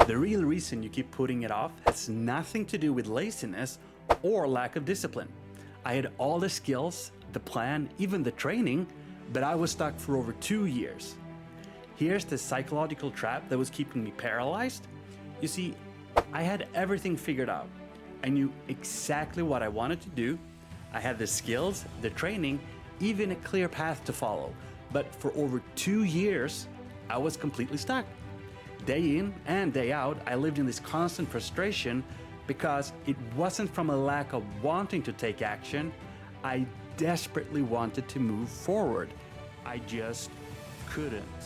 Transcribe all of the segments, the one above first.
The real reason you keep putting it off has nothing to do with laziness or lack of discipline. I had all the skills, the plan, even the training, but I was stuck for over 2 years. Here's the psychological trap that was keeping me paralyzed. You see, I had everything figured out. I knew exactly what I wanted to do. I had the skills, the training, even a clear path to follow. But for over 2 years, I was completely stuck. Day in and day out, I lived in this constant frustration because it wasn't from a lack of wanting to take action. I desperately wanted to move forward. I just couldn't.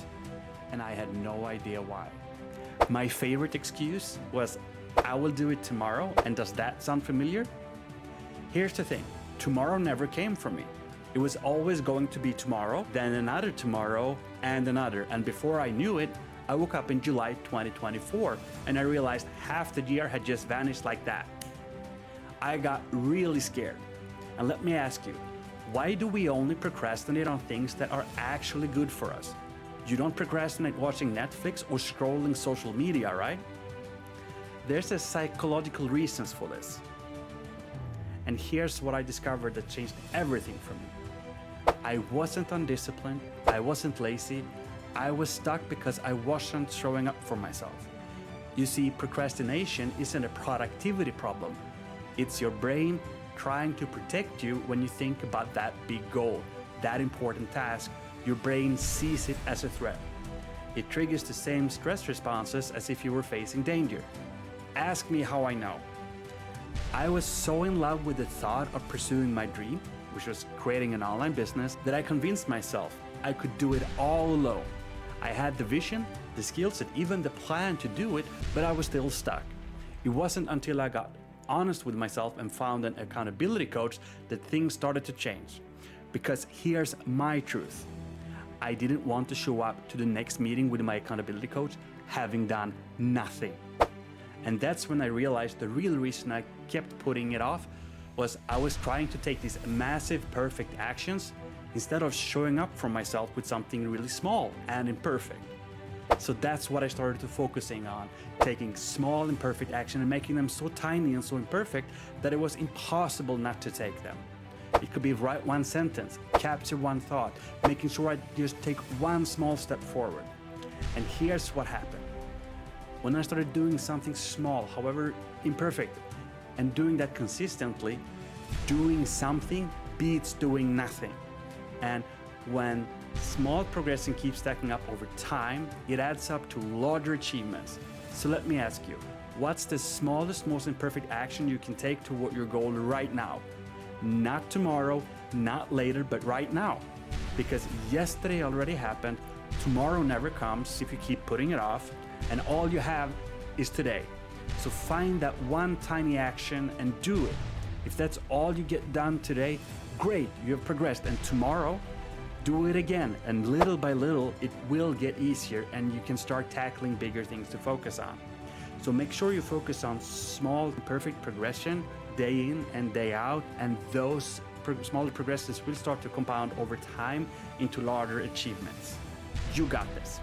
And I had no idea why. My favorite excuse was, I will do it tomorrow. And does that sound familiar? Here's the thing, tomorrow never came for me. It was always going to be tomorrow, then another tomorrow, and another. And before I knew it, I woke up in July 2024 and I realized half the year had just vanished like that. I got really scared. And let me ask you, why do we only procrastinate on things that are actually good for us? You don't procrastinate watching Netflix or scrolling social media, right? There's a psychological reasons for this. And here's what I discovered that changed everything for me. I wasn't undisciplined, I wasn't lazy, I was stuck because I wasn't showing up for myself. You see, procrastination isn't a productivity problem. It's your brain trying to protect you when you think about that big goal, that important task. Your brain sees it as a threat. It triggers the same stress responses as if you were facing danger. Ask me how I know. I was so in love with the thought of pursuing my dream, which was creating an online business, that I convinced myself I could do it all alone. I had the vision, the skills, and even the plan to do it, but I was still stuck. It wasn't until I got honest with myself and found an accountability coach that things started to change. Because here's my truth. I didn't want to show up to the next meeting with my accountability coach having done nothing. And that's when I realized the real reason I kept putting it off was I was trying to take these massive perfect actions instead of showing up for myself with something really small and imperfect. So that's what I started to focusing on, taking small imperfect action and making them so tiny and so imperfect that it was impossible not to take them. It could be write one sentence, capture one thought, making sure I just take one small step forward. And here's what happened. When I started doing something small, however imperfect, and doing that consistently, doing something beats doing nothing. And when small progression keeps stacking up over time, it adds up to larger achievements. So let me ask you, what's the smallest, most imperfect action you can take toward your goal right now? Not tomorrow, not later, but right now. Because yesterday already happened, tomorrow never comes if you keep putting it off, and all you have is today. So find that one tiny action and do it. If that's all you get done today, great, you have progressed. And tomorrow, do it again. And little by little, it will get easier and you can start tackling bigger things to focus on. So make sure you focus on small, perfect progression, day in and day out. And those smaller progressions will start to compound over time into larger achievements. You got this.